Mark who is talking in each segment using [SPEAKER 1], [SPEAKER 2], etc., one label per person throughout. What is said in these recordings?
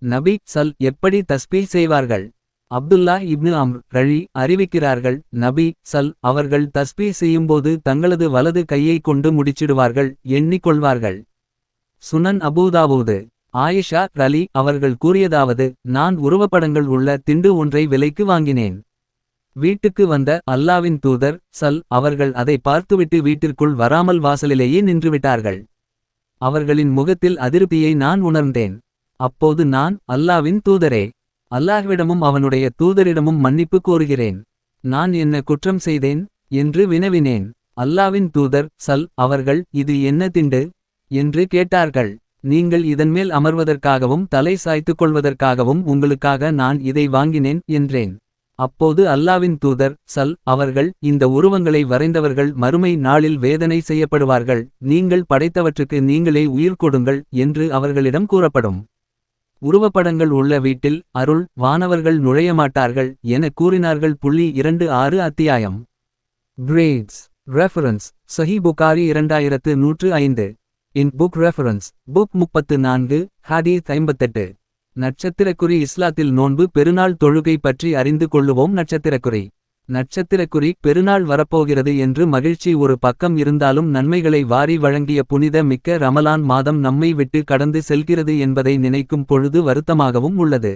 [SPEAKER 1] நபி எப்படி தஸ்பீஹ் செய்வார்கள். அப்துல்லா இப்னு அம்ர் ரழி அறிவிக்கிறார்கள், நபி அவர்கள் தஸ்பீஹ் செய்யும்போது தங்களது வலது கையை கொண்டு முடிச்சிடுவார்கள், எண்ணிக்கொள்வார்கள். சுனன் அபூதாவூது. ஆயிஷா ரலி அவர்கள் கூறியதாவது, நான் உருவப்படங்கள் உள்ள திண்டு ஒன்றை விலைக்கு வாங்கினேன். வீட்டுக்கு வந்த அல்லாவின் தூதர் அவர்கள் அதை பார்த்துவிட்டு வீட்டிற்குள் வராமல் வாசலிலேயே நின்றுவிட்டார்கள். அவர்களின் முகத்தில் அதிருப்தியை நான் உணர்ந்தேன். அப்போது நான், அல்லாவின் தூதரே, அல்லாஹ்விடமும் அவனுடைய தூதரிடமும் மன்னிப்பு கோருகிறேன். நான் என்ன குற்றம் செய்தேன் என்று வினவினேன். அல்லாவின் தூதர் அவர்கள், இது என்ன திண்டு என்று கேட்டார்கள். நீங்கள் இதன்மேல் அமர்வதற்காகவும் தலை சாய்த்துக் கொள்வதற்காகவும் உங்களுக்காக நான் இதை வாங்கினேன் என்றேன். அப்போது அல்லாவின் தூதர் அவர்கள், இந்த உருவங்களை வரைந்தவர்கள் மறுமை நாளில் வேதனை செய்யப்படுவார்கள், நீங்கள் படைத்தவற்றுக்கு நீங்களே உயிர் கொடுங்கள் என்று அவர்களிடம் கூறப்படும். உருவப்படங்கள் உள்ள வீட்டில் அருள் வானவர்கள் நுழையமாட்டார்கள் என கூறினார்கள். 26 அத்தியாயம். கிரேட்ஸ் ரெஃபரன்ஸ் சஹீஹ் புகாரி 2105. இன் புக் ரெஃபரன்ஸ் புக் 34 ஹதீஸ் 58. நட்சத்திரக்குறி இஸ்லாத்தில் நோன்பு பெருநாள் தொழுகை பற்றி அறிந்து கொள்ளுவோம். நட்சத்திரக்குறி பெருநாள் வரப்போகிறது என்று மகிழ்ச்சி ஒரு பக்கம் இருந்தாலும் நன்மைகளை வாரி வழங்கிய புனித மிக்க ரமலான் மாதம் நம்மை விட்டு கடந்து செல்கிறது என்பதை நினைக்கும் பொழுது வருத்தமாகவும் உள்ளது.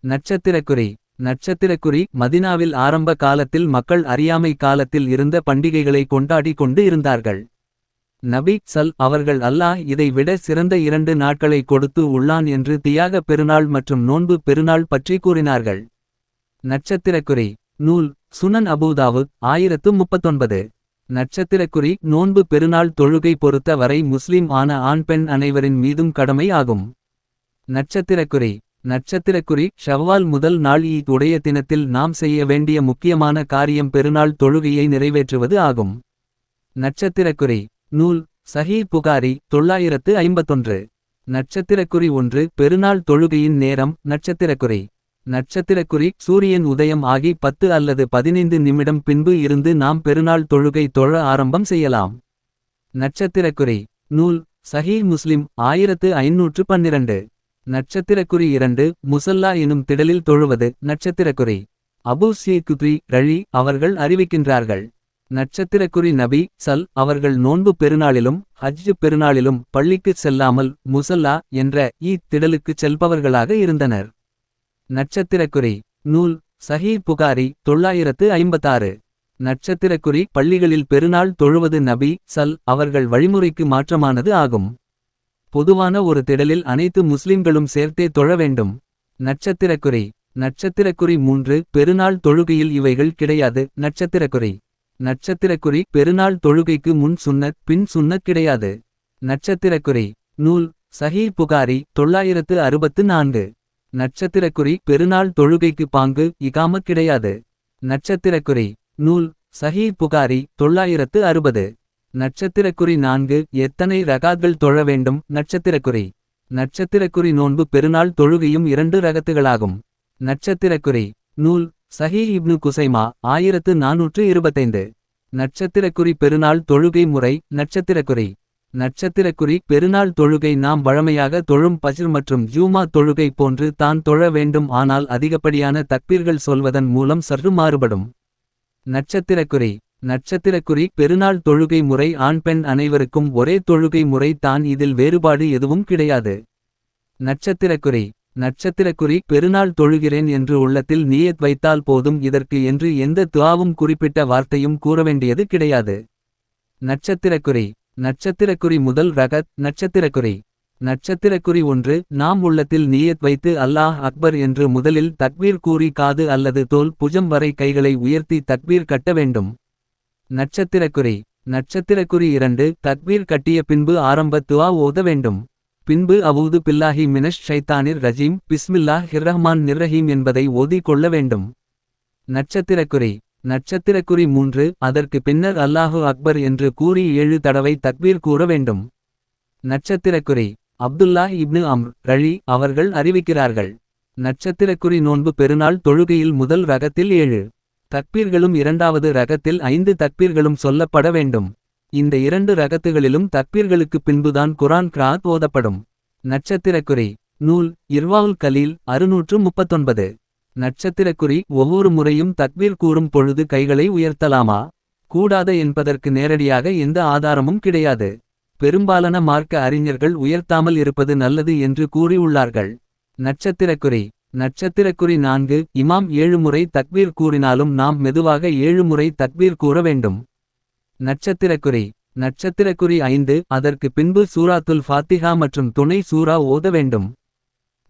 [SPEAKER 1] நட்சத்திரக்குறி மதினாவில் ஆரம்ப காலத்தில் மக்கள் அறியாமை காலத்தில் இருந்த பண்டிகைகளை கொண்டாடி கொண்டு இருந்தார்கள். நபி அவர்கள் அல்லாஹ் இதை விட சிறந்த 2 நாட்களை கொடுத்து உள்ளான் என்று தியாக பெருநாள் மற்றும் நோன்பு பெருநாள் பற்றி கூறினார்கள். நட்சத்திரக்குறி நூல் சுனன் அபூதாவுத் 1039. நட்சத்திரக்குறி நோன்பு பெருநாள் தொழுகை பொறுத்த வரை முஸ்லிம் ஆன ஆண் பெண் அனைவரின் மீதும் கடமை ஆகும். நட்சத்திரக்குறி ஷவ்வால் முதல் நாள் ஈத் உடைய தினத்தில் நாம் செய்ய வேண்டிய முக்கியமான காரியம் பெருநாள் தொழுகையை நிறைவேற்றுவது ஆகும். நட்சத்திரக்குறி நூல் சஹீஹ் புகாரி 951. நட்சத்திரக்குறி 1 பெருநாள் தொழுகையின் நேரம். நட்சத்திரக்குறி சூரியன் உதயம் ஆகி 10 அல்லது 15 நிமிடம் பின்பு இருந்து நாம் பெருநாள் தொழுகை தொழ ஆரம்பம் செய்யலாம். நட்சத்திரக்குறி நூல் சஹீஹ் முஸ்லிம் 1512. நட்சத்திரக்குறி 2 முசல்லா எனும் திடலில் தொழுவது. நட்சத்திரக்குறி அபூ ஸீத் ரழி அவர்கள் அறிவிக்கின்றார்கள். நட்சத்திரக்குறி நபி அவர்கள் நோன்பு பெருநாளிலும் ஹஜ் பெருநாளிலும் பள்ளிக்குச் செல்லாமல் முசல்லா என்ற திடலுக்குச் செல்பவர்களாக இருந்தனர். நட்சத்திரக்குறி நூல் சஹீஹ் புகாரி 956. நட்சத்திரக்குறி பள்ளிகளில் பெருநாள் தொழுவது நபி அவர்கள் வழிமுறைக்கு மாற்றமானது ஆகும். பொதுவான ஒரு திடலில் அனைத்து முஸ்லிம்களும் சேர்த்தே தொழ வேண்டும். நட்சத்திரக்குறி 3 பெருநாள் தொழுகையில் இவைகள் கிடையாது. நட்சத்திரக்குறி பெருநாள் தொழுகைக்கு முன் சுன்னத் பின் சுன்னத் கிடையாது. நட்சத்திரக்குறி நூல் சஹீஹ் புகாரி 964. நட்சத்திரக்குறி பெருநாள் தொழுகைக்கு பாங்கு இகாமத் கிடையாது. நட்சத்திரக்குறி நூல் சஹீஹ் புகாரி 960. நட்சத்திரக்குறி 4 எத்தனை ரகாத்கள் தொழ வேண்டும். நட்சத்திரக்குறி நோன்பு பெருநாள் தொழுகையும் 2 ரகத்துகளாகும். நட்சத்திரக்குறி நூல் சஹீஹ் இப்னு குசைமா 1425. நட்சத்திரக்குறி பெருநாள் தொழுகை முறை. நட்சத்திரக்குறி பெருநாள் தொழுகை நாம் வழமையாக தொழும் பஜ்ர் மற்றும் ஜூமா தொழுகை போன்று தான் தொழ வேண்டும், ஆனால் அதிகப்படியான தக்பீர்கள் சொல்வதன் மூலம் சற்று மாறுபடும். நட்சத்திரக்குறி பெருநாள் தொழுகை முறை ஆண் பெண் அனைவருக்கும் ஒரே தொழுகை முறை தான், இதில் வேறுபாடு எதுவும் கிடையாது. நட்சத்திரக்குறி பெருநாள் தொழுகிறேன் என்று உள்ளத்தில் நியத் வைத்தால் போதும், இதற்கு என்று எந்த துஆவும் குறிப்பிட்ட வார்த்தையும் கூறவேண்டியது கிடையாது. நட்சத்திரக்குறி முதல் ரகத். நட்சத்திரக்குறி 1 நாம் உள்ளத்தில் நியத் வைத்து அல்லாஹ் அக்பர் என்று முதலில் தக்பீர் கூறி காது அல்லது தோல் புஜம் வரை கைகளை உயர்த்தி தக்பீர் கட்ட வேண்டும். நட்சத்திரக்குறி 2 தக்பீர் கட்டிய பின்பு ஆரம்ப துஆ ஓத வேண்டும். பின்பு அவூது பில்லாஹி மினஷ் ஷைத்தானிர் ரஜீம் பிஸ்மில்லாஹ் ஹிர்ரஹ்மான் நிர்ரஹீம் என்பதை ஓதிக் கொள்ள வேண்டும். நட்சத்திரக்குறி 3 அதற்கு பின்னர் அல்லாஹு அக்பர் என்று கூறி 7 தடவை தக்பீர் கூற வேண்டும். நட்சத்திரக்குறி அப்துல்லா இப்னு அம்ர் ரழி அவர்கள் அறிவிக்கிறார்கள். நட்சத்திரக்குறி நோன்பு பெருநாள் தொழுகையில் முதல் ரகத்தில் 7 தக்பீர்களும் இரண்டாவது ரகத்தில் 5 தக்பீர்களும் சொல்லப்பட வேண்டும். இந்த 2 ரகத்துகளிலும் தக்பீர்களுக்கு பின்புதான் குரான் கிராத் ஓதப்படும். நட்சத்திரக்குறி நூல் இர்வாவுல் கலீல் 639. நட்சத்திரக்குறி ஒவ்வொரு முறையும் தக்பீர் கூறும் பொழுது கைகளை உயர்த்தலாமா? கூடாது என்பதற்கு நேரடியாக எந்த ஆதாரமும் கிடையாது. பெரும்பாலான மார்க்க அறிஞர்கள் உயர்த்தாமல் இருப்பது நல்லது என்று கூறியுள்ளார்கள். நட்சத்திரக்குறி நட்சத்திரக்குறி 4 இமாம் 7 முறை தக்பீர் கூறினாலும் நாம் மெதுவாக 7 முறை தக்பீர் கூற வேண்டும். நட்சத்திரக்குறி நட்சத்திரக்குறி 5 அதற்கு பின்பு சூராத்துல் ஃபாத்திஹா மற்றும் துணை சூரா ஓத வேண்டும்.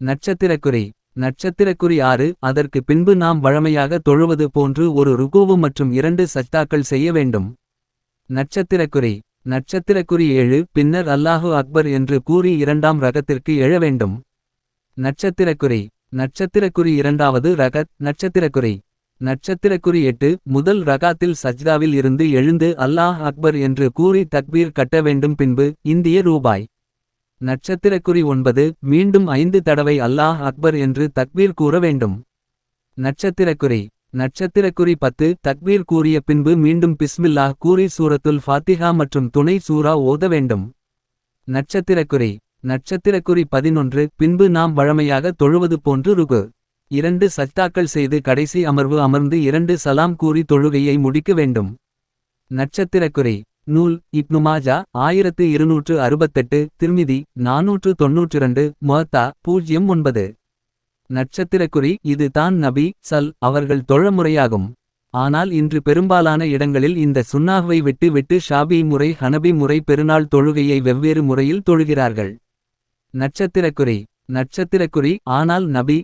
[SPEAKER 1] நட்சத்திரக்குறி நட்சத்திரக்குறி 6 அதற்கு பின்பு நாம் வழமையாக தொழுவது போன்று ஒரு ருகூவு மற்றும் 2 சஜ்தாக்கள் செய்ய வேண்டும். நட்சத்திரக்குறி நட்சத்திரக்குறி 7 பின்னர் அல்லாஹு அக்பர் என்று கூறி இரண்டாம் ரகத்திற்கு எழ வேண்டும். நட்சத்திரக்குறி நட்சத்திரக்குறி இரண்டாவது ரகத் நட்சத்திரக்குறி நட்சத்திரக்குறி 8 முதல் ரகாத்தில் சஜ்தாவில் இருந்து எழுந்து அல்லாஹ் அக்பர் என்று கூறி தக்பீர் கட்ட வேண்டும். பின்பு இந்திய ரூபாய். நட்சத்திரக்குறி 9 மீண்டும் 5 தடவை அல்லாஹ் அக்பர் என்று தக்பீர் கூற வேண்டும். நட்சத்திரக்குறி நட்சத்திரக்குறி 10 தக்பீர் கூறிய பின்பு மீண்டும் பிஸ்மில்லாஹ் கூறி சூரத்துல் ஃபாத்திஹா மற்றும் துணை சூரா ஓத வேண்டும். நட்சத்திரக்குறி நட்சத்திரக்குறி 11 பின்பு நாம் வழமையாக தொழுவது போன்று ருக்கு 2 சஜ்தாக்கள் செய்து கடைசி அமர்வு அமர்ந்து 2 சலாம் கூறி தொழுகையை முடிக்க வேண்டும். நட்சத்திரக்குறி நூல் இப்னு மாஜா 1268 திர்மிதி 492 முஅத்தா 09. நட்சத்திரக்குறி இது தான் நபி அவர்கள் தொழ முறையாகும். ஆனால் இன்று பெரும்பாலான இடங்களில் இந்த சுன்னாஹ்வை விட்டு விட்டு ஷாபி முறை ஹனபி முறை பெருநாள் தொழுகையை வெவ்வேறு முறையில் தொழுகிறார்கள். நட்சத்திரக்குறி நட்சத்திரக்குறி ஆனால் நபி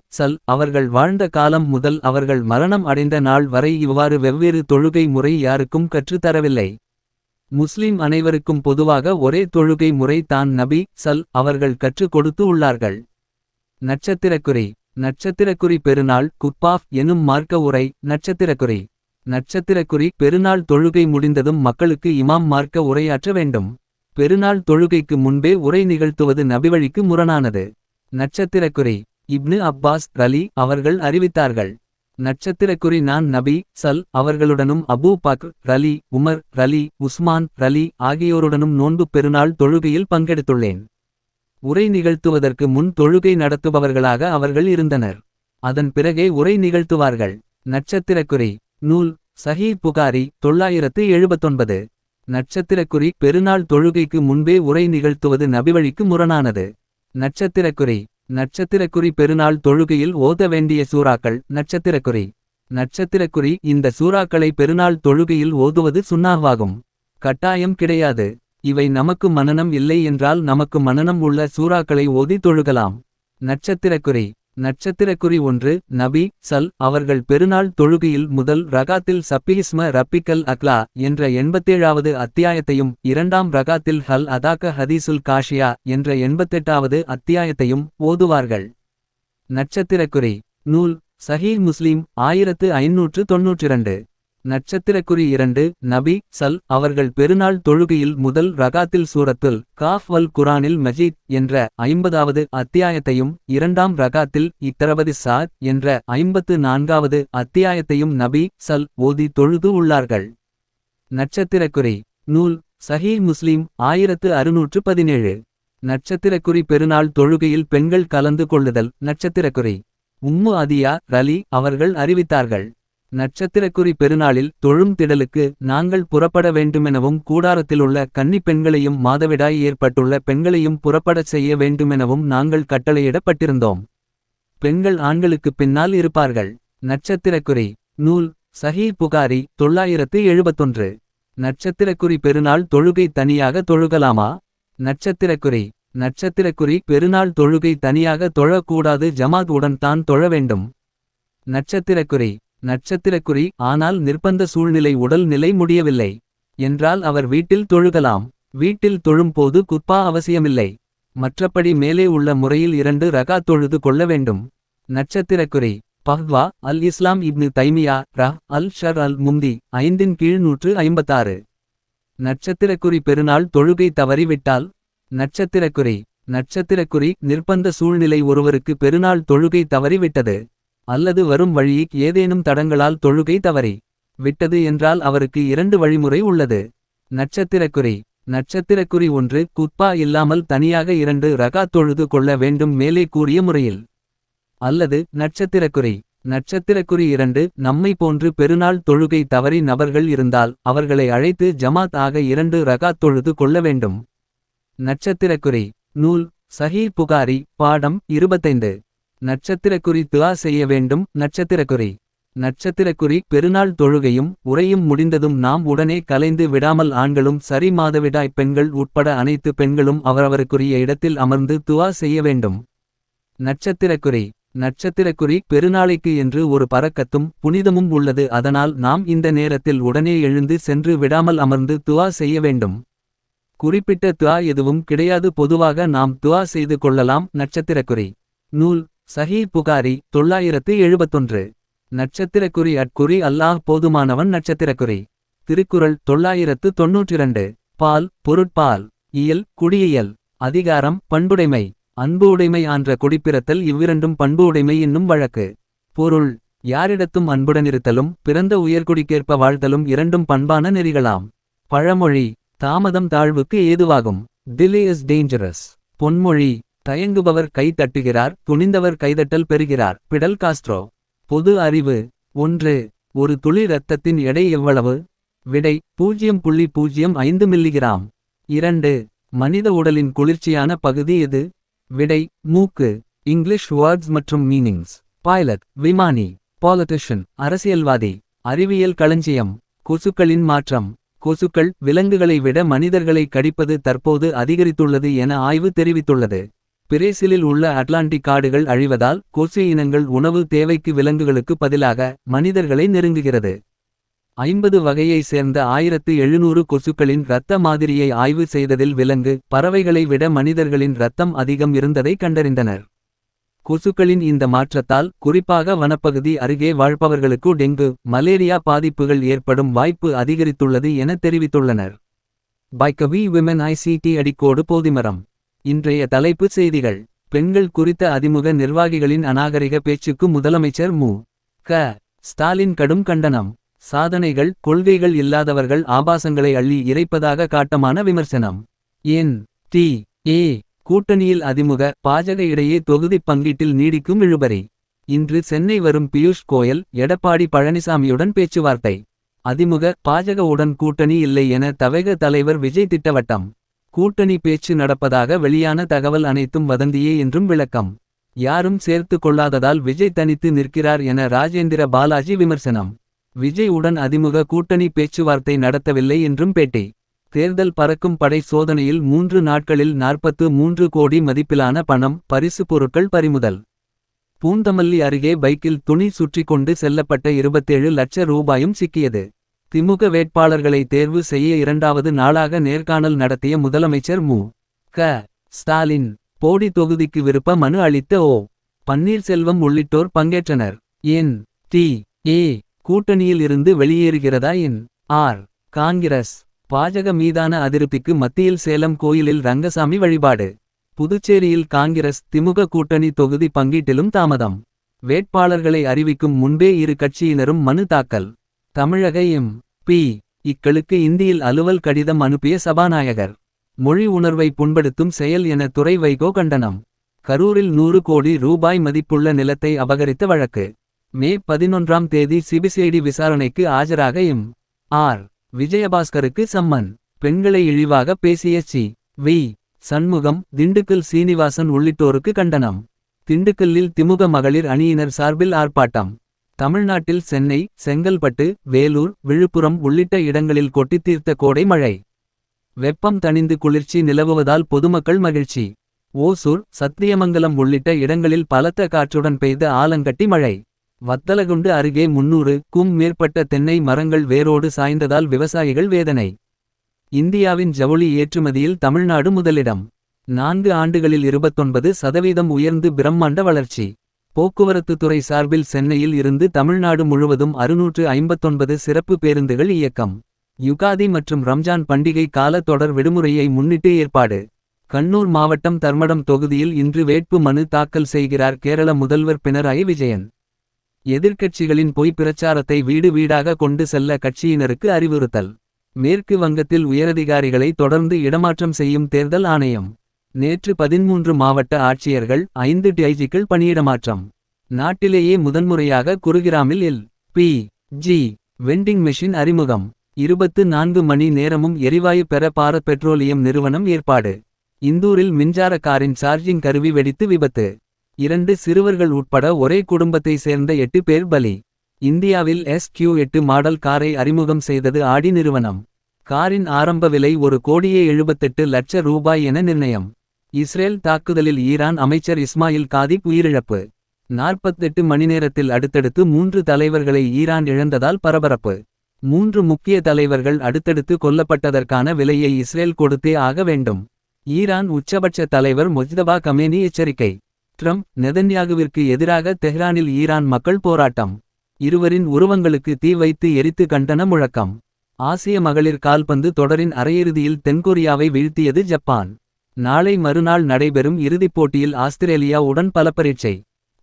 [SPEAKER 1] அவர்கள் வாழ்ந்த காலம் முதல் அவர்கள் மரணம் அடைந்த நாள் வரை இவ்வாறு வெவ்வேறு தொழுகை முறை யாருக்கும் கற்றுத்தரவில்லை. முஸ்லிம் அனைவருக்கும் பொதுவாக ஒரே தொழுகை முறை தான் நபி அவர்கள் கற்றுக் கொடுத்து உள்ளார்கள். நட்சத்திரக்குறி நட்சத்திரக்குறி பெருநாள் குத்பாஃப் எனும் மார்க்க உரை. நட்சத்திரக்குறி நட்சத்திரக்குறி பெருநாள் தொழுகை முடிந்ததும் மக்களுக்கு இமாம் மார்க்க உரையாற்ற வேண்டும். பெருநாள் தொழுகைக்கு முன்பே உரை நிகழ்த்துவது நபிவழிக்கு முரணானது. நட்சத்திரக்குறி இப்னு அப்பாஸ் ரலி அவர்கள் அறிவித்தார்கள். நட்சத்திரக்குறி நான் நபி அவர்களுடனும் அபூ பக்ர் ரலி உமர் ரலி உஸ்மான் ரலி ஆகியோருடனும் நோன்பு பெருநாள் தொழுகையில் பங்கெடுத்துள்ளேன். உரை நிகழ்த்துவதற்கு முன் தொழுகை நடத்துபவர்களாக அவர்கள் இருந்தனர். அதன் பிறகே உரை நிகழ்த்துவார்கள். நட்சத்திரக்குறி நூல் சஹீஹ் புகாரி 979. நட்சத்திரக்குறி பெருநாள் தொழுகைக்கு முன்பே உரை நிகழ்த்துவது நபிவழிக்கு முரணானது. நட்சத்திரக்குறி நட்சத்திரக்குறி பெருநாள் தொழுகையில் ஓத வேண்டிய சூறாக்கள். நட்சத்திரக்குறி நட்சத்திரக்குறி இந்த சூறாக்களை பெருநாள் தொழுகையில் ஓதுவது சுன்னாஹ்வாகும். கட்டாயம் கிடையாது. இவை நமக்கு மனனம் இல்லை என்றால் நமக்கு மனனம் உள்ள சூறாக்களை ஓதி தொழுகலாம். நட்சத்திரக்குறி நட்சத்திரக்குறி 1 நபி அவர்கள் பெருநாள் தொழுகையில் முதல் ரகாத்தில் சப்பிஹிஸ்ம ரப்பிக்கல் அக்லா என்ற 87வது அத்தியாயத்தையும் இரண்டாம் ரகாத்தில் ஹல் அதாக்க ஹதீசுல் காஷியா என்ற 88வது அத்தியாயத்தையும் ஓதுவார்கள். நட்சத்திரக்குறி நூல் சஹீஹ் முஸ்லிம் 1592. நட்சத்திரக்குறி 2 நபி அவர்கள் பெருநாள் தொழுகையில் முதல் ரகாத்தில் சூரத்துல் காஃப் வல் குரானில் மஜீத் என்ற 50வது அத்தியாயத்தையும் இரண்டாம் ரகாத்தில் இக்தரபதி சாத் என்ற 54வது அத்தியாயத்தையும் நபி ஓதி தொழுது உள்ளார்கள். நட்சத்திரக்குறி நூல் சஹீஹ் முஸ்லிம் 1617. நட்சத்திரக்குறி பெருநாள் தொழுகையில் பெண்கள் கலந்து கொள்ளுதல். நட்சத்திரக்குறி உம்மு அதியா ரலி அவர்கள் அறிவித்தார்கள். நட்சத்திரக்குறி பெருநாளில் தொழும் திடலுக்கு நாங்கள் புறப்பட வேண்டுமெனவும் கூடாரத்திலுள்ள கன்னி பெண்களையும் மாதவிடாய் ஏற்பட்டுள்ள பெண்களையும் புறப்படச் செய்ய வேண்டுமெனவும் நாங்கள் கட்டளையிடப்பட்டிருந்தோம். பெண்கள் ஆண்களுக்கு பின்னால் இருப்பார்கள். நட்சத்திரக்குறி நூல் சஹீஹ் புகாரி 971. நட்சத்திரக்குறி பெருநாள் தொழுகை தனியாக தொழுகலாமா? நட்சத்திரக்குறி நட்சத்திரக்குறி பெருநாள் தொழுகை தனியாக தொழக்கூடாது, ஜமாத் உடன் தான் தொழ வேண்டும். நட்சத்திரக்குறி நட்சத்திரக்குறி ஆனால் நிர்பந்த சூழ்நிலை உடல் நிலை முடியவில்லை என்றால் அவர் வீட்டில் தொழுகலாம். வீட்டில் தொழும்போது குத்பா அவசியமில்லை. மற்றபடி மேலே உள்ள முறையில் 2 ரகாத் தொழுது கொள்ள வேண்டும். நட்சத்திரக்குறி பஹ்வா அல் இஸ்லாம் இப்னு தைமியா அல் ஷர் அல் மும்தி 5 கீழ் 156. நட்சத்திரக்குறி பெருநாள் தொழுகை தவறிவிட்டால். நட்சத்திரக்குறி நட்சத்திரக்குறி நிர்பந்த சூழ்நிலை ஒருவருக்கு பெருநாள் தொழுகை தவறிவிட்டது அல்லது வரும் வழி ஏதேனும் தடங்களால் தொழுகை தவறி விட்டது என்றால் அவருக்கு 2 வழிமுறை உள்ளது. நட்சத்திரக்குறி நட்சத்திரக்குறி 1 குத்பா இல்லாமல் தனியாக 2 ரகாத் தொழுது கொள்ள வேண்டும் மேலே கூறிய முறையில். அல்லது நட்சத்திரக்குறி. நட்சத்திரக்குறி 2 நம்மை போன்று பெருநாள் தொழுகை தவறி நபர்கள் இருந்தால் அவர்களை அழைத்து ஜமாத் ஆக 2 ரகாத் தொழுது கொள்ள வேண்டும். நட்சத்திரக்குறி. நூல் சஹீஹ் புகாரி பாடம் 25. நட்சத்திரக்குறி துஆ செய்ய வேண்டும். நட்சத்திரக்குறி. நட்சத்திரக்குறி பெருநாள் தொழுகையும் உரையும் முடிந்ததும் நாம் உடனே கலைந்து விடாமல் ஆண்களும் சரி மாதவிடாய் பெண்கள் உட்பட அனைத்து பெண்களும் அவரவருக்குரிய இடத்தில் அமர்ந்து துஆ செய்ய வேண்டும். நட்சத்திரக்குறி. நட்சத்திரக்குறி பெருநாளைக்கு என்று ஒரு பரக்கத்தும் புனிதமும் உள்ளது. அதனால் நாம் இந்த நேரத்தில் உடனே எழுந்து சென்று விடாமல் அமர்ந்து துஆ செய்ய வேண்டும். குறிப்பிட்ட துஆ எதுவும் கிடையாது, பொதுவாக நாம் துஆ செய்து கொள்ளலாம். நட்சத்திரக்குறி. நூல் சஹீஹ் புகாரி 971. நட்சத்திரக்குறி அட்குறி அல்லாஹ் போதுமானவன். நட்சத்திரக்குறி. திருக்குறள் 992. பால் பொருட்பால். இயல் குடியியல். அதிகாரம் பண்புடைமை. அன்பு உடைமை ஆன்ற குடிப்பிறத்தல் இவ்விரண்டும் பண்பு உடைமை என்னும் வழக்கு. பொருள் யாரிடத்தும் அன்புடனிருத்தலும் பிறந்த உயர்குடிக்கேற்ப வாழ்தலும் இரண்டும் பண்பான நெறிகளாம். பழமொழி தாமதம் தாழ்வுக்கு ஏதுவாகும். Delay is dangerous. பொன்மொழி தயங்குபவர் கை தட்டுகிறார், துணிந்தவர் கைதட்டல் பெறுகிறார். Fidel Castro. பொது அறிவு. 1. ஒரு துளி இரத்தத்தின் எடை எவ்வளவு? விடை 0.05 மில்லிகிராம். 2. மனித உடலின் குளிர்ச்சியான பகுதி எது? விடை மூக்கு. இங்கிலீஷ் வேர்ட்ஸ் மற்றும் மீனிங்ஸ். பைலட் விமானி. பாலிட்டிஷியன் அரசியல்வாதி. அறிவியல் களஞ்சியம். கொசுக்களின் மாற்றம். கொசுக்கள் விலங்குகளை விட மனிதர்களை கடிப்பது தற்போது அதிகரித்துள்ளது என ஆய்வு தெரிவித்துள்ளது. பிரேசிலில் உள்ள அட்லாண்டிக் காடுகள் அழிவதால் கொசு இனங்கள் உணவு தேவைக்கு விலங்குகளுக்கு பதிலாக மனிதர்களை நெருங்குகிறது. 50 வகையை சேர்ந்த 1700 கொசுக்களின் இரத்த மாதிரியை ஆய்வு செய்ததில் விலங்கு பறவைகளை விட மனிதர்களின் இரத்தம் அதிகம் இருந்ததை கண்டறிந்தனர். கொசுக்களின் இந்த மாற்றத்தால் குறிப்பாக வனப்பகுதி அருகே வாழ்பவர்களுக்கு டெங்கு மலேரியா பாதிப்புகள் ஏற்படும் வாய்ப்பு அதிகரித்துள்ளது என தெரிவித்துள்ளனர். பைக்கவி விமென் ICT அடிக்கோடு போதிமரம். இன்றைய தலைப்புச் செய்திகள். பெண்கள் குறித்த அதிமுக நிர்வாகிகளின் அநாகரிக பேச்சுக்கு முதலமைச்சர் மு.க. ஸ்டாலின் கடும் கண்டனம். சாதனைகள் கொள்கைகள் இல்லாதவர்கள் ஆபாசங்களை அள்ளி இறைப்பதாக காட்டமான விமர்சனம். என்.டி.ஏ. கூட்டணியில் அதிமுக பாஜக இடையே தொகுதி பங்கீட்டில் நீடிக்கும் இழுபறி. இன்று சென்னை வரும் பியூஷ் கோயல் எடப்பாடி பழனிசாமியுடன் பேச்சுவார்த்தை. அதிமுக பாஜக உடன் கூட்டணி இல்லை என தவேக தலைவர் விஜய் திட்டவட்டம். கூட்டணி பேச்சு நடப்பதாக வெளியான தகவல் அனைத்தும் வதந்தியே என்றும் விளக்கம். யாரும் சேர்த்து கொள்ளாததால் விஜய் தனித்து நிற்கிறார் என ராஜேந்திர பாலாஜி விமர்சனம். விஜய் உடன் அதிமுக கூட்டணி பேச்சுவார்த்தை நடத்தவில்லை என்றும் பேட்டி. தேர்தல் பறக்கும் படை சோதனையில் 3 நாட்களில் 43 கோடி மதிப்பிலான பணம் பரிசு பொருட்கள் பறிமுதல். பூந்தமல்லி அருகே பைக்கில் துணி சுற்றி கொண்டு செல்லப்பட்ட 27 லட்ச ரூபாயும் சிக்கியது. திமுக வேட்பாளர்களை தேர்வு செய்ய 2வது நாளாக நேர்காணல் நடத்திய முதலமைச்சர் மு.க. ஸ்டாலின். போடி தொகுதிக்கு விருப்ப மனு அளித்த பன்னீர்செல்வம் உள்ளிட்டோர் பங்கேற்றனர். என்.டி.ஏ. கூட்டணியில் இருந்து வெளியேறுகிறதா என்.ஆர். காங்கிரஸ். பாஜக மீதான அதிருப்திக்கு மத்தியில் சேலம் கோயிலில் ரங்கசாமி வழிபாடு. புதுச்சேரியில் காங்கிரஸ் திமுக கூட்டணி தொகுதி பங்கீட்டிலும் தாமதம். வேட்பாளர்களை அறிவிக்கும் முன்பே இரு கட்சியினரும் மனு தாக்கல். தமிழக எம்.பி. இக்களுக்கு இந்தியில் அலுவல் கடிதம் அனுப்பிய சபாநாயகர். மொழி உணர்வை புண்படுத்தும் செயல் என துரை வைகோ கண்டனம். கரூரில் 100 கோடி ரூபாய் மதிப்புள்ள நிலத்தை அபகரித்த வழக்கு. மே 11ஆம் தேதி சிபிசிஐடி விசாரணைக்கு ஆஜராக எம்.ஆர். விஜயபாஸ்கருக்கு சம்மன். பெண்களை இழிவாக பேசிய சி.வி. சண்முகம் திண்டுக்கல் சீனிவாசன் உள்ளிட்டோருக்கு கண்டனம். திண்டுக்கல்லில் திமுக மகளிர் அணியினர் சார்பில் ஆர்ப்பாட்டம். தமிழ்நாட்டில் சென்னை செங்கல்பட்டு வேலூர் விழுப்புரம் உள்ளிட்ட இடங்களில் கொட்டித் தீர்த்த கோடை மழை. வெப்பம் தணிந்து குளிர்ச்சி நிலவுவதால் பொதுமக்கள் மகிழ்ச்சி. ஓசூர் சத்தியமங்கலம் உள்ளிட்ட இடங்களில் பலத்த காற்றுடன் பெய்த ஆலங்கட்டி மழை. வத்தலகுண்டு அருகே 300க்கும் மேற்பட்ட தென்னை மரங்கள் வேரோடு சாய்ந்ததால் விவசாயிகள் வேதனை. இந்தியாவின் ஜவுளி ஏற்றுமதியில் தமிழ்நாடு முதலிடம். 4 ஆண்டுகளில் 29% உயர்ந்து பிரம்மாண்ட வளர்ச்சி. போக்குவரத்து துறை சார்பில் சென்னையில் இருந்து தமிழ்நாடு முழுவதும் 659 சிறப்பு பேருந்துகள் இயக்கம். யுகாதி மற்றும் ரம்ஜான் பண்டிகை கால தொடர் விடுமுறையை முன்னிட்டு ஏற்பாடு. கண்ணூர் மாவட்டம் தர்மடம் தொகுதியில் இன்று வேட்பு மனு தாக்கல் செய்கிறார் கேரள முதல்வர் பினராயி விஜயன். எதிர்க்கட்சிகளின் பொய் பிரச்சாரத்தை வீடு வீடாக கொண்டு செல்ல கட்சியினருக்கு அறிவுறுத்தல். மேற்கு வங்கத்தில் உயரதிகாரிகளை தொடர்ந்து இடமாற்றம் செய்யும் தேர்தல் ஆணையம். நேற்று 13 மாவட்ட ஆட்சியர்கள் 5 டிஐஜிக்கள் பணியிடமாற்றம். நாட்டிலேயே முதன்முறையாக குருகிராமில் எல்.பி.ஜி. வெண்டிங் மெஷின் அறிமுகம். 24 மணி நேரமும் எரிவாயு பெற பாரத் பெட்ரோலியம் நிறுவனம் ஏற்பாடு. இந்தூரில் மின்சார காரின் சார்ஜிங் கருவி வெடித்து விபத்து. 2 சிறுவர்கள் உட்பட ஒரே குடும்பத்தை சேர்ந்த 8 பேர் பலி. இந்தியாவில் SQ8 மாடல் காரை அறிமுகம் செய்தது ஆடி நிறுவனம். காரின் ஆரம்ப விலை 1,78,00,000 ரூபாய் என நிர்ணயம். இஸ்ரேல் தாக்குதலில் ஈரான் அமைச்சர் இஸ்மாயில் காதிக் உயிரிழப்பு. 48 மணி நேரத்தில் அடுத்தடுத்து 3 தலைவர்களை ஈரான் இழந்ததால் பரபரப்பு. 3 முக்கிய தலைவர்கள் அடுத்தடுத்து கொல்லப்பட்டதற்கான விலையை இஸ்ரேல் கொடுத்தே ஆக வேண்டும். ஈரான் உச்சபட்ச தலைவர் மொஜ்தபா கமேனி எச்சரிக்கை. ட்ரம்ப் நெதன்யாகுவிற்கு எதிராக தெஹ்ரானில் ஈரான் மக்கள் போராட்டம். இருவரின் உருவங்களுக்கு தீ வைத்து எரித்து கண்டன முழக்கம். ஆசிய மகளிர் கால்பந்து தொடரின் அரையிறுதியில் தென்கொரியாவை வீழ்த்தியது ஜப்பான். நாளை மறுநாள் நடைபெறும் இறுதிப் போட்டியில் ஆஸ்திரேலியா உடன் பல பரீட்சை.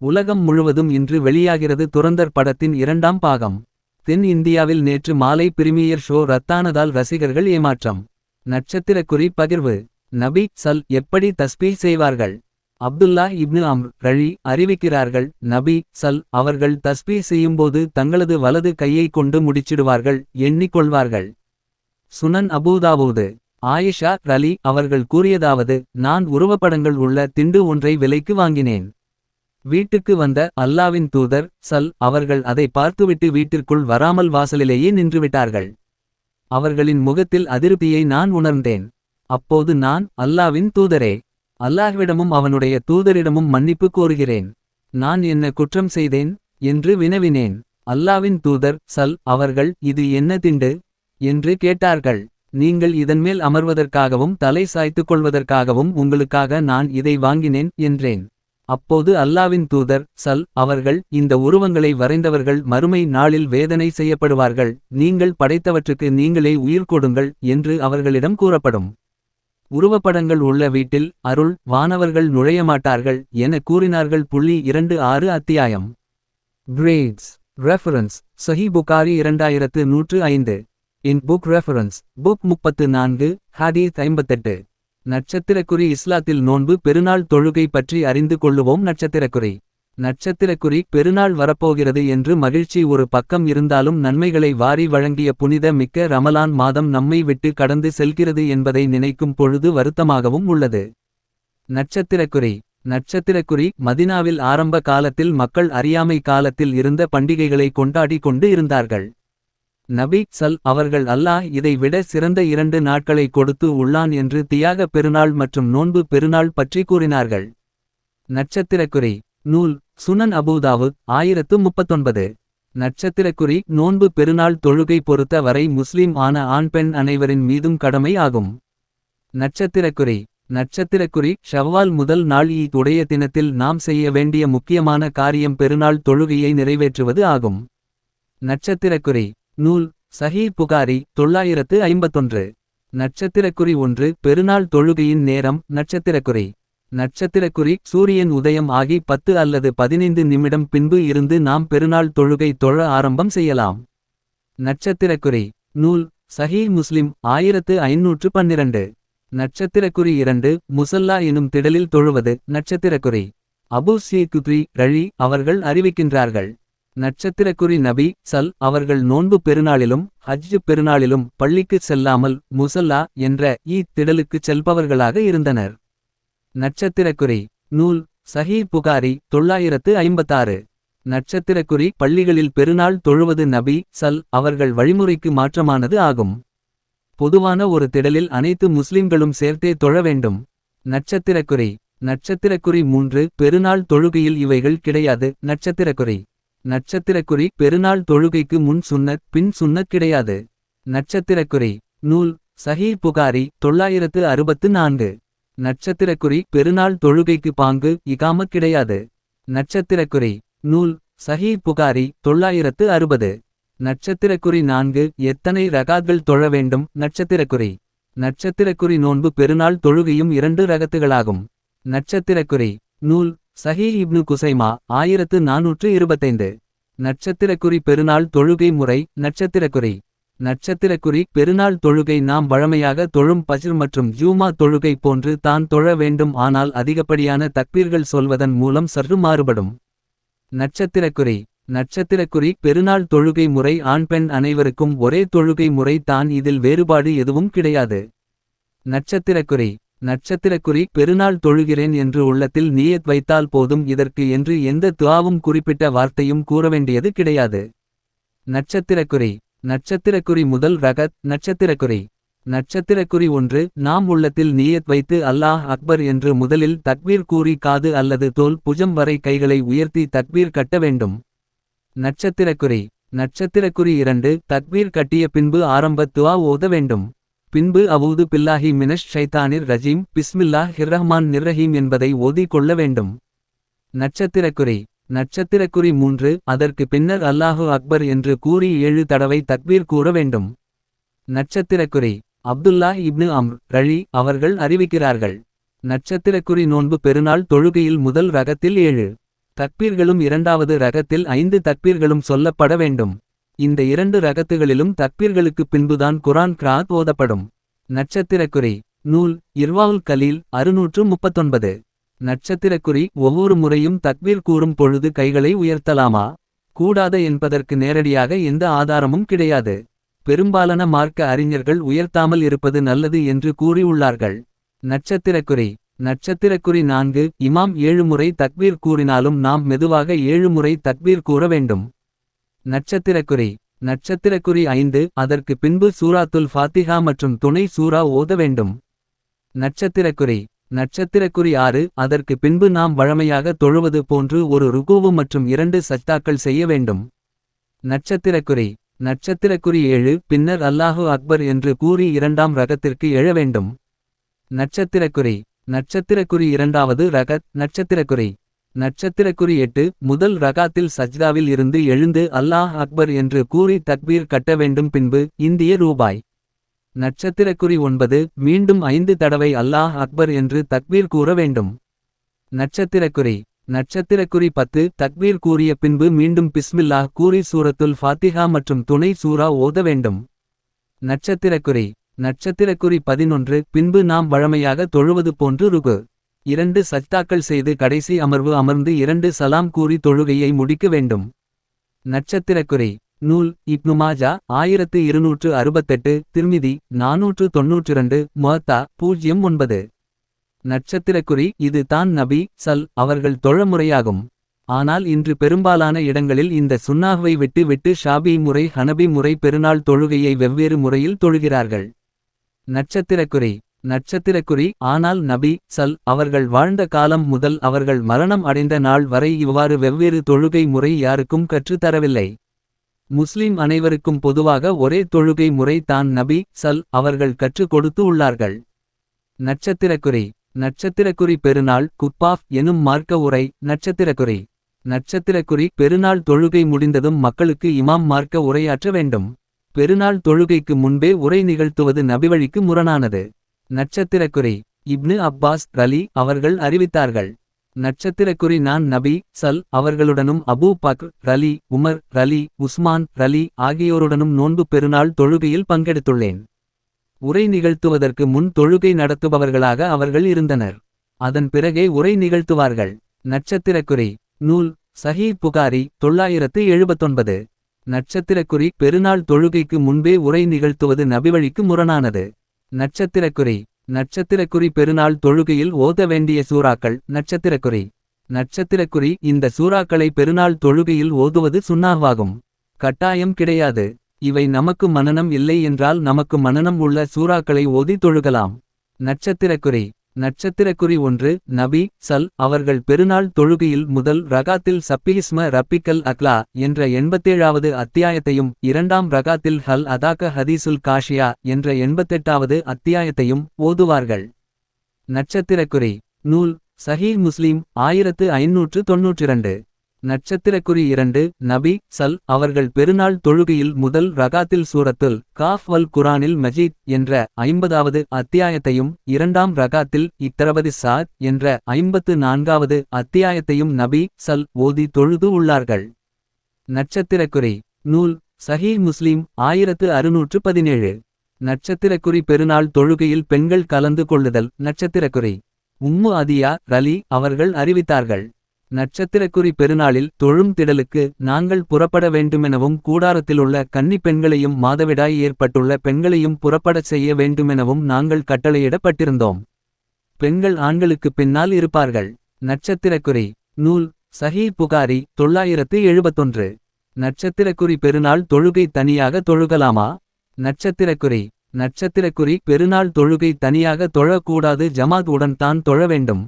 [SPEAKER 1] உலகம் முழுவதும் இன்று வெளியாகிறது துரந்தர் படத்தின் 2ஆம் பாகம். தென் இந்தியாவில் நேற்று மாலை பிரிமியர் ஷோ ரத்தானதால் ரசிகர்கள் ஏமாற்றம். நட்சத்திரக்குறி பகிர்வு. நபி சல் எப்படி தஸ்பீஹ் செய்வார்கள். அப்துல்லா இப்னு அம்ர் ரழி அறிவிக்கிறார்கள். நபி சல் அவர்கள் தஸ்பீஹ் செய்யும்போது தங்களது வலது கையை கொண்டு முடிச்சிடுவார்கள், எண்ணிக்கொள்வார்கள். சுனன் அபூதாவூது. ஆயிஷா ரலி அவர்கள் கூறியதாவது, நான் உருவப்படங்கள் உள்ள திண்டு ஒன்றை விலைக்கு வாங்கினேன். வீட்டுக்கு வந்த அல்லாவின் தூதர் சல் அவர்கள் அதை பார்த்துவிட்டு வீட்டிற்குள் வராமல் வாசலிலேயே நின்றுவிட்டார்கள். அவர்களின் முகத்தில் அதிருப்தியை நான் உணர்ந்தேன். அப்போது நான், அல்லாவின் தூதரே, அல்லாஹ்விடமும் அவனுடைய தூதரிடமும் மன்னிப்பு கோருகிறேன். நான் என்ன குற்றம் செய்தேன் என்று வினவினேன். அல்லாவின் தூதர் சல் அவர்கள், இது என்ன திண்டு என்று கேட்டார்கள். நீங்கள் இதன்மேல் அமர்வதற்காகவும் தலை சாய்த்துக் கொள்வதற்காகவும் உங்களுக்காக நான் இதை வாங்கினேன் என்றேன். அப்போது அல்லாவின் தூதர் சல் அவர்கள், இந்த உருவங்களை வரைந்தவர்கள் மறுமை நாளில் வேதனை செய்யப்படுவார்கள், நீங்கள் படைத்தவற்றுக்கு நீங்களே உயிர் கொடுங்கள் என்று அவர்களிடம் கூறப்படும். உருவப்படங்கள் உள்ள வீட்டில் அருள் வானவர்கள் நுழையமாட்டார்கள் என கூறினார்கள். 26 அத்தியாயம். Grades reference Sahih Bukhari 2105. In book reference book 34 ஹதீஸ் 58. நட்சத்திரக்குறி இஸ்லாத்தில் நோன்பு பெருநாள் தொழுகை பற்றி அறிந்து கொள்ளுவோம். நட்சத்திரக்குறி பெருநாள் வரப்போகிறது என்று மகிழ்ச்சி ஒரு பக்கம் இருந்தாலும் நன்மைகளை வாரி வழங்கிய புனித மிக்க ரமலான் மாதம் நம்மை விட்டு கடந்து செல்கிறது என்பதை நினைக்கும் பொழுது வருத்தமாகவும் உள்ளது. நட்சத்திரக்குறி மதினாவில் ஆரம்ப காலத்தில் மக்கள் அறியாமை காலத்தில் இருந்த பண்டிகைகளை கொண்டாடி கொண்டு இருந்தார்கள். நபி சல் அவர்கள் அல்லாஹ் இதை விட சிறந்த 2 நாட்களை கொடுத்து உள்ளான் என்று தியாக பெருநாள் மற்றும் நோன்பு பெருநாள் பற்றி கூறினார்கள். நட்சத்திரக்குறி நூல் சுனன் அபூதாவுத் 1039. நட்சத்திரக்குறி நோன்பு பெருநாள் தொழுகை பொறுத்த வரை முஸ்லிம் ஆன ஆண் பெண் அனைவரின் மீதும் கடமை ஆகும். நட்சத்திரக்குறி ஷவ்வால் முதல் நாள் ஈத் உடைய தினத்தில் நாம் செய்ய வேண்டிய முக்கியமான காரியம் பெருநாள் தொழுகையை நிறைவேற்றுவது ஆகும். நட்சத்திரக்குறி நூல் சஹீஹ் புகாரி 951. நட்சத்திரக்குறி 1 பெருநாள் தொழுகையின் நேரம். நட்சத்திரக்குறி சூரியன் உதயம் ஆகி 10 அல்லது 15 நிமிடம் பின்பு இருந்து நாம் பெருநாள் தொழுகை தொழ ஆரம்பம் செய்யலாம். நட்சத்திரக்குறி நூல் சஹீஹ் முஸ்லிம் 1512. நட்சத்திரக்குறி 2 முசல்லா எனும் திடலில் தொழுவது. நட்சத்திரக்குறி அபூ ஸீகுத்ரி ரழி அவர்கள் அறிவிக்கின்றார்கள். நட்சத்திரக்குறி நபி சல் அவர்கள் நோன்பு பெருநாளிலும் ஹஜ் பெருநாளிலும் பள்ளிக்குச் செல்லாமல் முசல்லா என்ற திடலுக்குச் செல்பவர்களாக இருந்தனர். நட்சத்திரக்குறி நூல் சஹீஹ் புகாரி 956. நட்சத்திரக்குறி பள்ளிகளில் பெருநாள் தொழுவது நபி சல் அவர்கள் வழிமுறைக்கு மாற்றமானது ஆகும். பொதுவான ஒரு திடலில் அனைத்து முஸ்லிம்களும் சேர்த்தே தொழ வேண்டும். நட்சத்திரக்குறி 3 பெருநாள் தொழுகையில் இவைகள் கிடையாது. நட்சத்திரக்குறி பெருநாள் தொழுகைக்கு முன் சுன்னத் பின் சுன்னத் கிடையாது. நட்சத்திரக்குறி நூல் சஹீஹ் புகாரி 964. நட்சத்திரக்குறி பெருநாள் தொழுகைக்கு பாங்கு இகாமத் கிடையாது. நட்சத்திரக்குறி நூல் சஹீஹ் புகாரி 960. நட்சத்திரக்குறி 4 எத்தனை ரகாத்கள் தொழ வேண்டும். நட்சத்திரக்குறி நோன்பு பெருநாள் தொழுகையும் 2 ரகத்துகளாகும். நட்சத்திரக்குறி நூல் சஹீஹ் இப்னு குசைமா 1425. நட்சத்திரக்குறி பெருநாள் தொழுகை முறை. நட்சத்திரக்குறி பெருநாள் தொழுகை நாம் வழமையாக தொழும் பஜ்ர் மற்றும் ஜூமா தொழுகை போன்று தான் தொழ வேண்டும், ஆனால் அதிகப்படியான தக்பீர்கள் சொல்வதன் மூலம் சற்று மாறுபடும். நட்சத்திரக்குறி நட்சத்திரக்குறி பெருநாள் தொழுகை முறை ஆண் பெண் அனைவருக்கும் ஒரே தொழுகை முறை தான், இதில் வேறுபாடு எதுவும் கிடையாது. நட்சத்திரக்குறி நட்சத்திரக்குறி பெருநாள் தொழுகிறேன் என்று உள்ளத்தில் நியத் வைத்தால் போதும், இதற்கு என்று எந்த துஆவும் குறிப்பிட்ட வார்த்தையும் கூறவேண்டியது கிடையாது. நட்சத்திரக்குறி நட்சத்திரக்குறி முதல் ரகத் நட்சத்திரக்குறி நட்சத்திரக்குறி 1 நாம் உள்ளத்தில் நியத் வைத்து அல்லாஹ் அக்பர் என்று முதலில் தக்பீர் கூறி காது அல்லது தோல் புஜம் வரை கைகளை உயர்த்தி தக்பீர் கட்ட வேண்டும். நட்சத்திரக்குறி நட்சத்திரக்குறி 2 தக்பீர் கட்டிய பின்பு ஆரம்ப துஆ ஓத வேண்டும். பின்பு அவூது பில்லாஹி மினஷ் ஷைத்தானிர் ரஜீம் பிஸ்மில்லாஹிர் ரஹ்மானிர் ரஹீம் என்பதை ஓதி கொள்ள வேண்டும். நட்சத்திரக்குறி நட்சத்திரக்குறி 3 அதற்கு பின்னர் அல்லாஹு அக்பர் என்று கூறி 7 தடவை தக்பீர் கூற வேண்டும். நட்சத்திரக்குறி அப்துல்லா இப்னு அம்ர் ரலி அவர்கள் அறிவிக்கிறார்கள். நட்சத்திரக்குறி நோன்பு பெருநாள் தொழுகையில் முதல் ரகத்தில் 7 தக்பீர்களும் இரண்டாவது ரகத்தில் 5 தக்பீர்களும் சொல்லப்பட வேண்டும். இந்த 2 ரகத்துகளிலும் தக்பீர்களுக்கு பின்புதான் குர்ஆன் கிராத் ஓதப்படும். நட்சத்திரக்குறி நூல் இர்வாவுல் கலீல் 639. நட்சத்திரக்குறி ஒவ்வொரு முறையும் தக்பீர் கூறும் பொழுது கைகளை உயர்த்தலாமா கூடாத என்பதற்கு நேரடியாக எந்த ஆதாரமும் கிடையாது. பெரும்பாலான மார்க்க அறிஞர்கள் உயர்த்தாமல் இருப்பது நல்லது என்று கூறியுள்ளார்கள். நட்சத்திரக்குறி நட்சத்திரக்குறி 4 இமாம் 7 முறை தக்பீர் கூறினாலும் நாம் மெதுவாக 7 முறை தக்பீர் கூற வேண்டும். நட்சத்திரக்குறி நட்சத்திரக்குறி 5 அதற்கு பின்பு சூராத்துல் ஃபாத்திஹா மற்றும் துணை சூரா ஓத வேண்டும். நட்சத்திரக்குறி நட்சத்திரக்குறி 6 அதற்கு பின்பு நாம் வழமையாக தொழுவது போன்று ஒரு ருகூவு மற்றும் 2 சஜ்தாக்கள் செய்ய வேண்டும். நட்சத்திரக்குறி நட்சத்திரக்குறி 7 பின்னர் அல்லாஹு அக்பர் என்று கூறி 2ஆம் ரகத்திற்கு எழ வேண்டும். நட்சத்திரக்குறி நட்சத்திரக்குறி 2வது ரகத் நட்சத்திரக்குறி நட்சத்திரக்குறி 8 முதல் ரகாத்தில் சஜ்தாவில் இருந்து எழுந்து அல்லாஹ் அக்பர் என்று கூறி தக்பீர் கட்ட வேண்டும். பின்பு இந்திய ரூபாய். நட்சத்திரக்குறி 9 மீண்டும் 5 தடவை அல்லாஹ் அக்பர் என்று தக்பீர் கூற வேண்டும். நட்சத்திரக்குறி நட்சத்திரக்குறி 10 தக்பீர் கூறிய பின்பு மீண்டும் பிஸ்மில்லாஹ் கூறி சூரத்துல் ஃபாத்திஹா மற்றும் துணை சூரா ஓத வேண்டும். நட்சத்திரக்குறி நட்சத்திரக்குறி 11 பின்பு நாம் வழமையாக தொழுவது போன்று ருக்கு 2 சஜ்தாக்கள் செய்து கடைசி அமர்வு அமர்ந்து 2 சலாம் கூறி தொழுகையை முடிக்க வேண்டும். நட்சத்திரக்குறி நூல் இப்னு மாஜா 1268 திர்மிதி 492 முவத்தா 09. நட்சத்திரக்குறி இது தான் நபி அவர்கள் தொழமுறையாகும். ஆனால் இன்று பெரும்பாலான இடங்களில் இந்த சுன்னாஹ்வை விட்டு ஷாபி முறை ஹனபி முறை பெருநாள் தொழுகையை வெவ்வேறு முறையில் தொழுகிறார்கள். நட்சத்திரக்குறி நட்சத்திரக்குறி ஆனால் நபி அவர்கள் வாழ்ந்த காலம் முதல் அவர்கள் மரணம் அடைந்த நாள் வரை இவ்வாறு வெவ்வேறு தொழுகை முறை யாருக்கும் கற்றுத்தரவில்லை. முஸ்லிம் அனைவருக்கும் பொதுவாக ஒரே தொழுகை முறை தான் நபி அவர்கள் கற்றுக் கொடுத்து உள்ளார்கள். நட்சத்திரக்குறி நட்சத்திரக்குறி பெருநாள் குத்பாஃப் எனும் மார்க்க உரை. நட்சத்திரக்குறி நட்சத்திரக்குறி பெருநாள் தொழுகை முடிந்ததும் மக்களுக்கு இமாம் மார்க்க உரையாற்ற வேண்டும். பெருநாள் தொழுகைக்கு முன்பே உரை நிகழ்த்துவது நபிவழிக்கு முரணானது. நட்சத்திரக்குறி இப்னு அப்பாஸ் ரலி அவர்கள் அறிவித்தார்கள். நட்சத்திரக்குறி நான் நபி அவர்களுடனும் அபூ பக்ர் ரலி உமர் ரலி உஸ்மான் ரலி ஆகியோருடனும் நோன்பு பெருநாள் தொழுகையில் பங்கெடுத்துள்ளேன். உரை நிகழ்த்துவதற்கு முன் தொழுகை நடத்துபவர்களாக அவர்கள் இருந்தனர். அதன் பிறகே உரை நிகழ்த்துவார்கள். நட்சத்திரக்குறி நூல் சஹீஹ் புகாரி 979. நட்சத்திரக்குறி பெருநாள் தொழுகைக்கு முன்பே உரை நிகழ்த்துவது நபிவழிக்கு முரணானது. நட்சத்திரக்குறி நட்சத்திரக்குறி பெருநாள் தொழுகையில் ஓத வேண்டிய சூறாக்கள். நட்சத்திரக்குறி நட்சத்திரக்குறி இந்த சூறாக்களை பெருநாள் தொழுகையில் ஓதுவது சுன்னாஹ்வாகும், கட்டாயம் கிடையாது. இவை நமக்கு மனனம் இல்லை என்றால் நமக்கு மனனம் உள்ள சூறாக்களை ஓதி தொழுகலாம். நட்சத்திரக்குறி நட்சத்திரக்குறி 1 நபி அவர்கள் பெருநாள் தொழுகையில் முதல் ரகாத்தில் சப்பிஹிஸ்ம ரப்பிக்கல் அக்லா என்ற 87வது அத்தியாயத்தையும் 2ஆம் ரகாத்தில் ஹல் அதாக்க ஹதீசுல் காஷியா என்ற 88வது அத்தியாயத்தையும் ஓதுவார்கள். நட்சத்திரக்குறி நூல் சஹீஹ் முஸ்லிம் 1592. நட்சத்திரக்குறி 2 நபி அவர்கள் பெருநாள் தொழுகையில் முதல் ரகாத்தில் சூரத்துல் காஃப் வல் குரானில் மஜீத் என்ற 50வது அத்தியாயத்தையும் 2ஆம் ரகாத்தில் இக்தரபதி சாத் என்ற 54வது அத்தியாயத்தையும் நபி ஓதி தொழுது உள்ளார்கள். நட்சத்திரக்குறி நூல் சஹீஹ் முஸ்லிம் 1617. நட்சத்திரக்குறி பெருநாள் தொழுகையில் பெண்கள் கலந்து கொள்ளுதல். நட்சத்திரக்குறி உம்மு அதியா ரலி அவர்கள் அறிவித்தார்கள். நட்சத்திரக்குறி பெருநாளில் தொழும் திடலுக்கு நாங்கள் புறப்பட வேண்டுமெனவும் கூடாரத்திலுள்ள கன்னிப் பெண்களையும் மாதவிடாய் ஏற்பட்டுள்ள பெண்களையும் புறப்படச் செய்ய வேண்டுமெனவும் நாங்கள் கட்டளையிடப்பட்டிருந்தோம். பெண்கள் ஆண்களுக்கு பின்னால் இருப்பார்கள். நட்சத்திரக்குறி நூல் சஹீஹ் புகாரி 971. நட்சத்திரக்குறி பெருநாள் தொழுகை தனியாக தொழுகலாமா? நட்சத்திரக்குறி பெருநாள் தொழுகை தனியாக தொழக்கூடாது, ஜமாத் உடன் தான் தொழ வேண்டும்.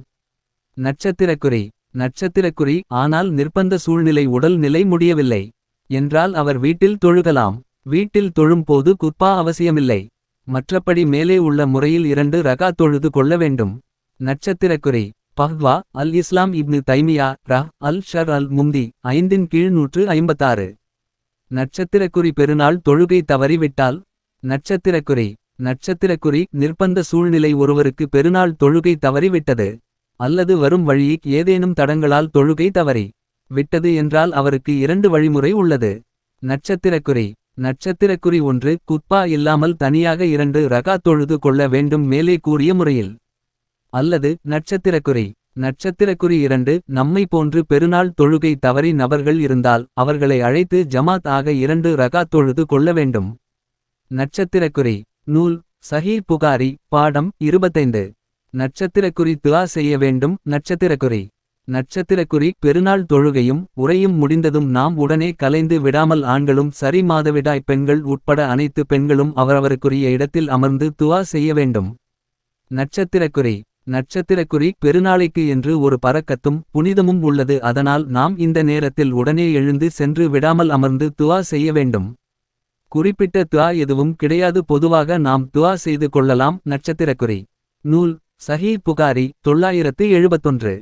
[SPEAKER 1] நட்சத்திரக்குறி ஆனால் நிர்பந்த சூழ்நிலை உடல் நிலை முடியவில்லை என்றால் அவர் வீட்டில் தொழுகலாம். வீட்டில் தொழும்போது குத்பா அவசியமில்லை. மற்றபடி மேலே உள்ள முறையில் 2 ரகாத் தொழுது கொள்ள வேண்டும். நட்சத்திரக்குறி பஹ்வா அல் இஸ்லாம் இப்னு தைமியா அல் ஷர் அல் மும்தி 5 கீழ் 156. நட்சத்திரக்குறி பெருநாள் தொழுகை தவறிவிட்டால். நட்சத்திரக்குறி நிர்பந்த சூழ்நிலை ஒருவருக்கு பெருநாள் தொழுகை தவறிவிட்டது அல்லது வரும் வழி ஏதேனும் தடங்களால் தொழுகை தவறி விட்டது என்றால் அவருக்கு 2 வழிமுறை உள்ளது. நட்சத்திரக்குறி 1 குத்பா இல்லாமல் தனியாக 2 ரகாத் தொழுது கொள்ள வேண்டும் மேலே கூறிய முறையில். அல்லது நட்சத்திரக்குறி 2 நம்மை போன்று பெருநாள் தொழுகை தவறி நபர்கள் இருந்தால் அவர்களை அழைத்து ஜமாத் ஆக 2 ரகாத் தொழுது கொள்ள வேண்டும். நட்சத்திரக்குறி நூல் சஹீஹ் புகாரி பாடம் 25. நட்சத்திரக்குறி துஆ செய்ய வேண்டும். நட்சத்திரக்குறி பெருநாள் தொழுகையும் உரையும் முடிந்ததும் நாம் உடனே கலைந்து விடாமல் ஆண்களும் சரி மாதவிடாய் பெண்கள் உட்பட அனைத்து பெண்களும் அவரவருக்குரிய இடத்தில் அமர்ந்து துஆ செய்ய வேண்டும். நட்சத்திரக்குறி பெருநாளைக்கு என்று ஒரு பரக்கத்தும் புனிதமும் உள்ளது. அதனால் நாம் இந்த நேரத்தில் உடனே எழுந்து சென்று விடாமல் அமர்ந்து துஆ செய்ய வேண்டும். குறிப்பிட்ட துஆ எதுவும் கிடையாது, பொதுவாக நாம் துஆ செய்து கொள்ளலாம். நட்சத்திரக்குறி நூல் சஹீஹ் புகாரி 971.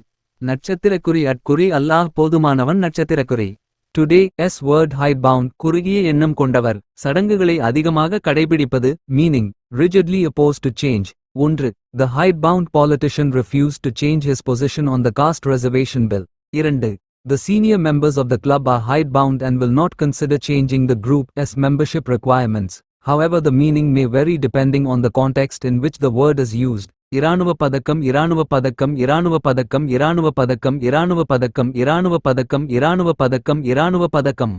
[SPEAKER 1] நட்சத்திரக்குறி அட்குறி அல்லாஹ் போதுமானவன். நட்சத்திரக்குறி டுடே எஸ் வேர்ட் ஹைட்பவுண்ட் குறுகிய எண்ணம் கொண்டவர். சடங்குகளை அதிகமாக கடைபிடிப்பது. Meaning rigidly opposed to change. 1. The hidebound politician refused to change his position on the caste reservation bill. 2. The senior members of the club are hidebound and will not consider changing the group's membership requirements. However, the meaning may vary depending on the context in which the word is used. இராணுவ பதக்கம் இராணுவ பதக்கம் இராணுவ பதக்கம் இராணுவ பதக்கம் இராணுவ பதக்கம் இராணுவ பதக்கம் இராணுவ பதக்கம் இராணுவ பதக்கம்